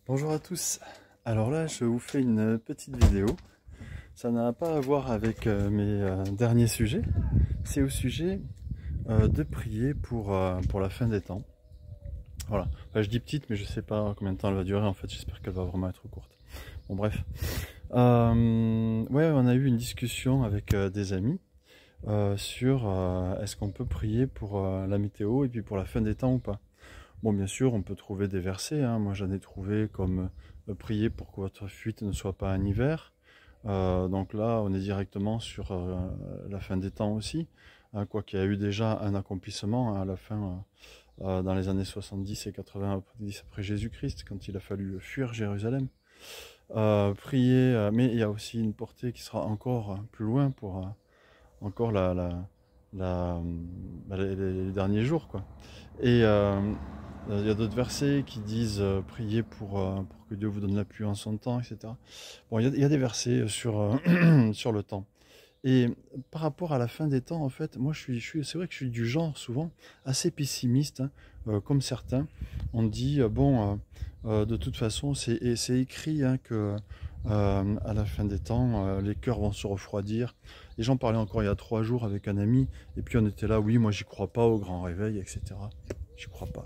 Bonjour à tous. Alors là, je vous fais une petite vidéo. Ça n'a pas à voir avec mes derniers sujets. C'est au sujet de prier pour la fin des temps. Voilà. Enfin, je dis petite, mais je sais pas combien de temps elle va durer. En fait, j'espère qu'elle va vraiment être courte. Bon, bref. Ouais, on a eu une discussion avec des amis sur est-ce qu'on peut prier pour la météo et puis pour la fin des temps ou pas. Bon, bien sûr, on peut trouver des versets, hein. Moi, j'en ai trouvé comme prier pour que votre fuite ne soit pas un hiver. Donc là, on est directement sur la fin des temps aussi, hein, quoi qu'il y a eu déjà un accomplissement, hein, à la fin, dans les années 70 et 80 après Jésus-Christ, quand il a fallu fuir Jérusalem. Prier, mais il y a aussi une portée qui sera encore plus loin pour encore les derniers jours, quoi. Et il y a d'autres versets qui disent prier pour que Dieu vous donne la pluie en son temps, etc. Bon, il y a des versets sur, sur le temps. Et par rapport à la fin des temps, en fait, moi, c'est vrai que je suis du genre souvent assez pessimiste, hein, comme certains. On dit, de toute façon, c'est écrit, hein, que à la fin des temps, les cœurs vont se refroidir. Et j'en parlais encore il y a 3 jours avec un ami, et puis on était là, oui, moi, j'y crois pas au grand réveil, etc. J'y crois pas.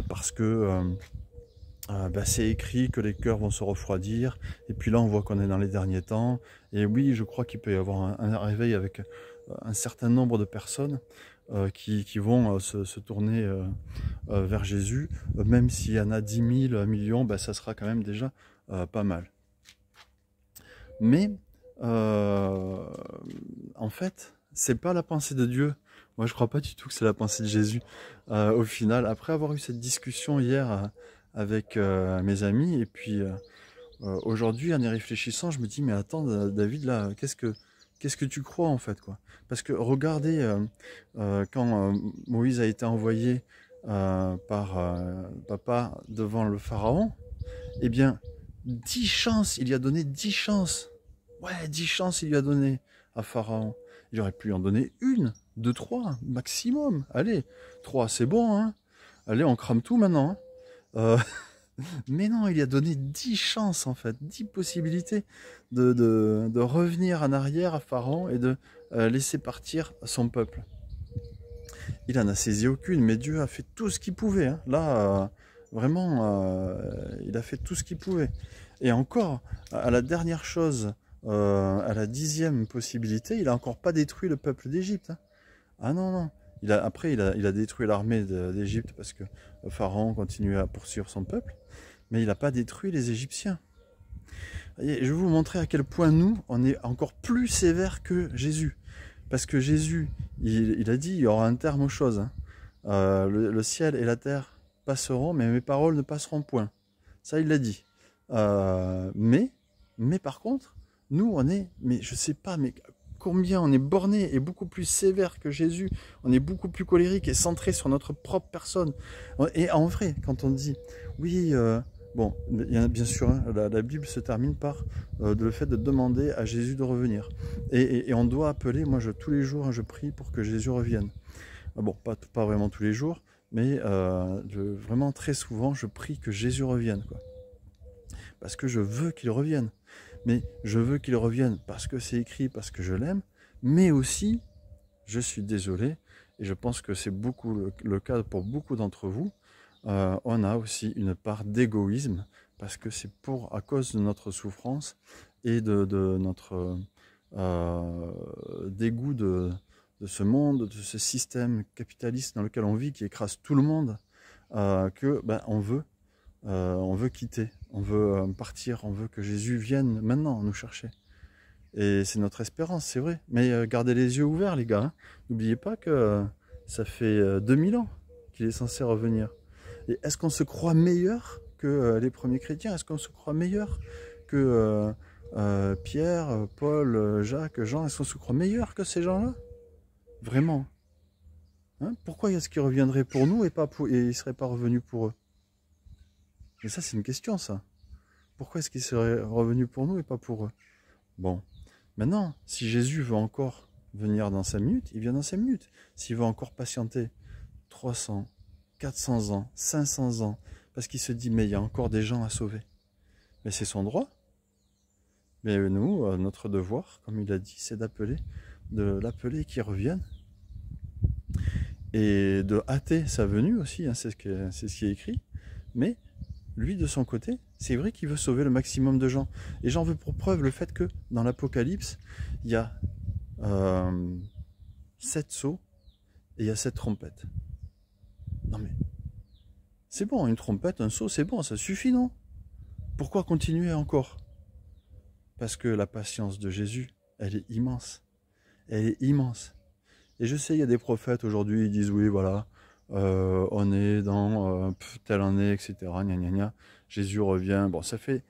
Parce que c'est écrit que les cœurs vont se refroidir, et puis là on voit qu'on est dans les derniers temps, et oui, je crois qu'il peut y avoir un réveil avec un certain nombre de personnes qui vont se tourner vers Jésus, même s'il y en a 10 000, 1 million, ça sera quand même déjà pas mal. Mais en fait, c'est pas la pensée de Dieu. Moi, je crois pas du tout que c'est la pensée de Jésus. Au final, après avoir eu cette discussion hier avec mes amis, et puis aujourd'hui, en y réfléchissant, je me dis, mais attends, David, là, qu'est-ce que tu crois en fait, quoi? Parce que regardez, quand Moïse a été envoyé par papa devant le pharaon, eh bien, 10 chances, il lui a donné 10 chances. Ouais, 10 chances, il lui a donné à Pharaon. Il aurait pu en donner une, deux, trois, maximum. Allez, 3, c'est bon, hein. Allez, on crame tout maintenant, hein. Euh, mais non, il lui a donné 10 chances, en fait, 10 possibilités de revenir en arrière à Pharaon et de laisser partir son peuple. Il en a saisi aucune, mais Dieu a fait tout ce qu'il pouvait, hein. Là, vraiment, il a fait tout ce qu'il pouvait. Et encore, à la dernière chose, à la 10e possibilité, il a encore pas détruit le peuple d'Égypte, hein. Ah non, non. Après, il a détruit l'armée d'Égypte parce que Pharaon continuait à poursuivre son peuple, mais il n'a pas détruit les Égyptiens. Et je vais vous montrer à quel point nous, on est encore plus sévère que Jésus. Parce que Jésus, il a dit, il y aura un terme aux choses, hein. Le ciel et la terre passeront, mais mes paroles ne passeront point. Ça, il l'a dit. Mais par contre, nous, on est, mais je sais pas, mais combien on est borné et beaucoup plus sévère que Jésus. On est beaucoup plus colérique et centré sur notre propre personne. Et en vrai, quand on dit, oui, bon, il y a, bien sûr, hein, la Bible se termine par le fait de demander à Jésus de revenir. Et on doit appeler, moi, tous les jours, hein, je prie pour que Jésus revienne. Bon, pas vraiment tous les jours, mais vraiment très souvent, je prie que Jésus revienne, quoi. Parce que je veux qu'il revienne. Mais je veux qu'il revienne parce que c'est écrit, parce que je l'aime, mais aussi, je suis désolé, et je pense que c'est beaucoup le cas pour beaucoup d'entre vous, on a aussi une part d'égoïsme, parce que c'est à cause de notre souffrance et de notre dégoût de ce monde, de ce système capitaliste dans lequel on vit, qui écrase tout le monde, que on veut quitter, on veut partir, on veut que Jésus vienne maintenant nous chercher. Et c'est notre espérance, c'est vrai. Mais gardez les yeux ouverts, les gars, hein. N'oubliez pas que ça fait 2000 ans qu'il est censé revenir. Et est-ce qu'on se croit meilleur que les premiers chrétiens? Est-ce qu'on se croit meilleur que Pierre, Paul, Jacques, Jean? Est-ce qu'on se croit meilleur que ces gens-là? Vraiment, hein? Pourquoi est-ce qu'ils reviendraient pour nous et ils ne seraient pas revenus pour eux? Mais ça, c'est une question, ça. Pourquoi est-ce qu'ils seraient revenus pour nous et pas pour eux? Bon, maintenant, si Jésus veut encore venir dans 5 minutes, il vient dans 5 minutes. S'il veut encore patienter 300, 400 ans, 500 ans, parce qu'il se dit, mais il y a encore des gens à sauver. Mais c'est son droit. Mais nous, notre devoir, comme il a dit, c'est de l'appeler qu'il revienne. Et de hâter sa venue aussi, hein, c'est ce qui est écrit. Mais lui, de son côté, c'est vrai qu'il veut sauver le maximum de gens. Et j'en veux pour preuve le fait que dans l'Apocalypse, il y a 7 sceaux et il y a 7 trompettes. Non mais, c'est bon, une trompette, un sceau, c'est bon, ça suffit, non? Pourquoi continuer encore? Parce que la patience de Jésus, elle est immense. Elle est immense. Et je sais, il y a des prophètes aujourd'hui, ils disent oui, voilà, on est dans telle année, etc. Gna, gna, gna. Jésus revient. Bon, ça fait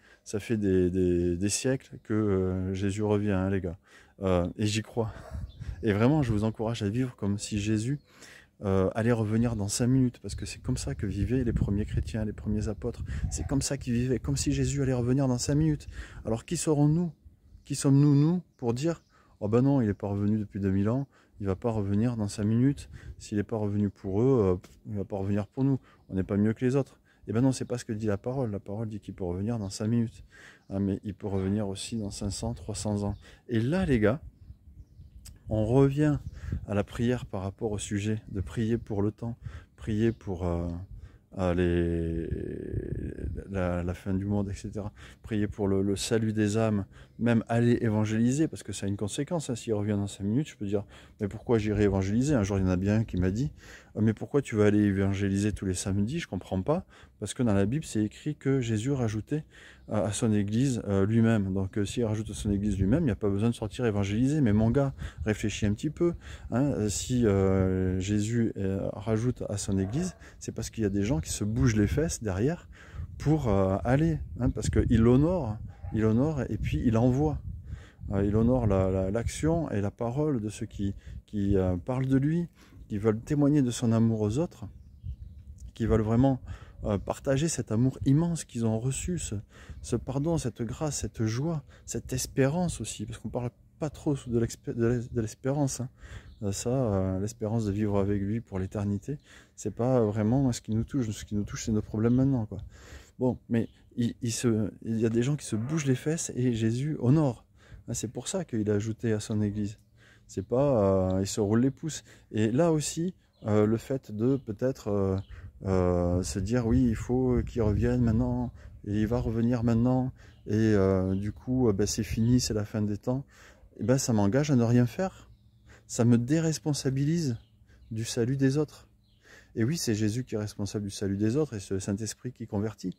des siècles que Jésus revient, hein, les gars. Et j'y crois. Et vraiment, je vous encourage à vivre comme si Jésus allait revenir dans 5 minutes, parce que c'est comme ça que vivaient les premiers chrétiens, les premiers apôtres. C'est comme ça qu'ils vivaient, comme si Jésus allait revenir dans 5 minutes. Alors qui serons-nous? Qui sommes-nous, nous, pour dire oh ben non, il n'est pas revenu depuis 2000 ans, il ne va pas revenir dans 5 minutes. S'il n'est pas revenu pour eux, il ne va pas revenir pour nous. On n'est pas mieux que les autres. Et ben non, c'est pas ce que dit la parole. La parole dit qu'il peut revenir dans 5 minutes. Hein, mais il peut revenir aussi dans 500, 300 ans. Et là, les gars, on revient à la prière par rapport au sujet de prier pour le temps, prier pour la fin du monde, etc. Prier pour le salut des âmes, même aller évangéliser, parce que ça a une conséquence. Hein. S'il revient dans 5 minutes, je peux dire, mais pourquoi j'irai évangéliser? Un jour, il y en a bien un qui m'a dit, mais pourquoi tu vas aller évangéliser tous les samedis? Je comprends pas, parce que dans la Bible, c'est écrit que Jésus rajoutait à son église lui-même. Donc s'il rajoute à son église lui-même, il n'y a pas besoin de sortir évangéliser. Mais mon gars, réfléchis un petit peu. Hein, si Jésus rajoute à son église, c'est parce qu'il y a des gens qui se bougent les fesses derrière pour aller. Hein, parce qu'il honore et puis il envoie. Il honore l'action et la parole de ceux qui parlent de lui, qui veulent témoigner de son amour aux autres, qui veulent vraiment partager cet amour immense qu'ils ont reçu, ce pardon, cette grâce, cette joie, cette espérance aussi, parce qu'on ne parle pas trop de l'espérance. Hein. L'espérance de vivre avec lui pour l'éternité, c'est pas vraiment ce qui nous touche. Ce qui nous touche, c'est nos problèmes maintenant, quoi. Bon, mais il y a des gens qui se bougent les fesses et Jésus honore. Hein, c'est pour ça qu'il a ajouté à son église. C'est pas, il se roule les pouces. Et là aussi, le fait de peut-être se dire oui, il faut qu'il revienne maintenant, et il va revenir maintenant, et du coup ben, c'est fini, c'est la fin des temps, et ben, ça m'engage à ne rien faire, ça me déresponsabilise du salut des autres. Et oui, c'est Jésus qui est responsable du salut des autres, et c'est le Saint-Esprit qui convertit,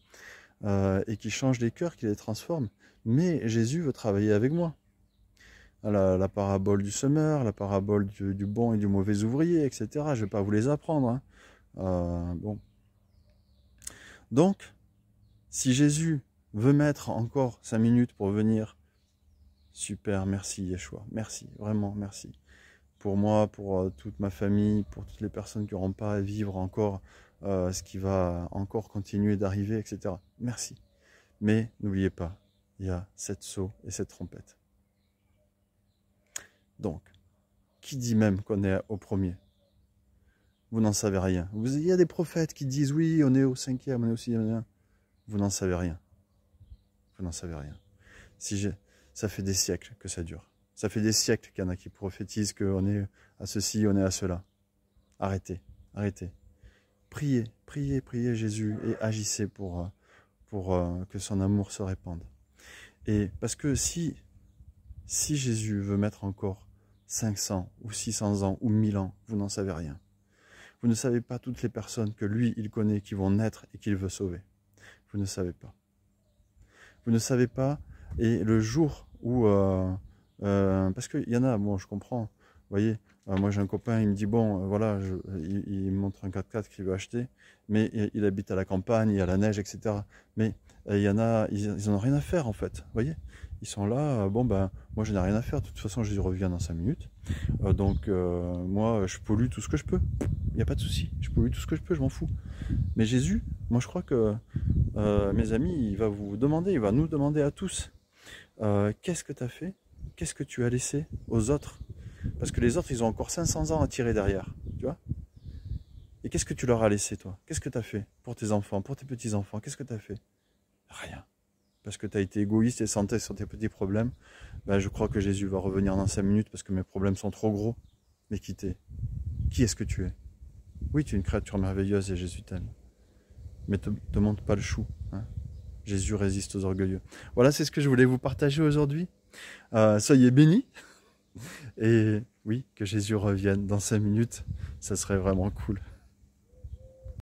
et qui change les cœurs, qui les transforme, mais Jésus veut travailler avec moi. La parabole du semeur, la parabole du bon et du mauvais ouvrier, etc. Je ne vais pas vous les apprendre, hein. Bon. Donc, si Jésus veut mettre encore 5 minutes pour venir, super, merci Yeshua, merci, vraiment merci. Pour moi, pour toute ma famille, pour toutes les personnes qui n'auront pas à vivre encore ce qui va encore continuer d'arriver, etc. Merci. Mais n'oubliez pas, il y a 7 sceaux et 7 trompettes. Donc, qui dit même qu'on est au premier? Vous n'en savez rien. Il y a des prophètes qui disent oui, on est au 5e, on est au 6e. Vous n'en savez rien. Vous n'en savez rien. Ça fait des siècles que ça dure. Ça fait des siècles qu'il y en a qui prophétisent qu'on est à ceci, on est à cela. Arrêtez, arrêtez. Priez, priez, priez Jésus et agissez pour que son amour se répande. Et parce que si Jésus veut mettre encore 500 ou 600 ans ou 1000 ans, vous n'en savez rien. Vous ne savez pas toutes les personnes que lui, il connaît, qui vont naître et qu'il veut sauver. Vous ne savez pas. Vous ne savez pas. Et le jour où... parce qu'il y en a, bon, je comprends. Vous voyez, moi j'ai un copain, il me dit, bon, voilà, il me montre un 4x4 qu'il veut acheter, mais il habite à la campagne, il y a la neige, etc. Mais il y en a, ils n'en ont rien à faire, en fait. Vous voyez, ils sont là, bon, ben, moi je n'ai rien à faire. De toute façon, je reviens dans 5 minutes. Donc, moi, je pollue tout ce que je peux. Il n'y a pas de souci. Je pollue tout ce que je peux, je m'en fous. Mais Jésus, moi je crois que, mes amis, il va vous demander, il va nous demander à tous, qu'est-ce que tu as fait? Qu'est-ce que tu as laissé aux autres? Parce que les autres, ils ont encore 500 ans à tirer derrière. Tu vois? Et qu'est-ce que tu leur as laissé, toi? Qu'est-ce que tu as fait pour tes enfants, pour tes petits-enfants? Qu'est-ce que tu as fait? Rien. Parce que tu as été égoïste et centré sur tes petits problèmes. Ben, je crois que Jésus va revenir dans 5 minutes parce que mes problèmes sont trop gros. Mais qui t'es? Qui est-ce que tu es? Oui, tu es une créature merveilleuse et Jésus t'aime. Mais te montre pas le chou. Hein. Jésus résiste aux orgueilleux. Voilà, c'est ce que je voulais vous partager aujourd'hui. Soyez bénis. Et oui, que Jésus revienne dans 5 minutes. Ça serait vraiment cool.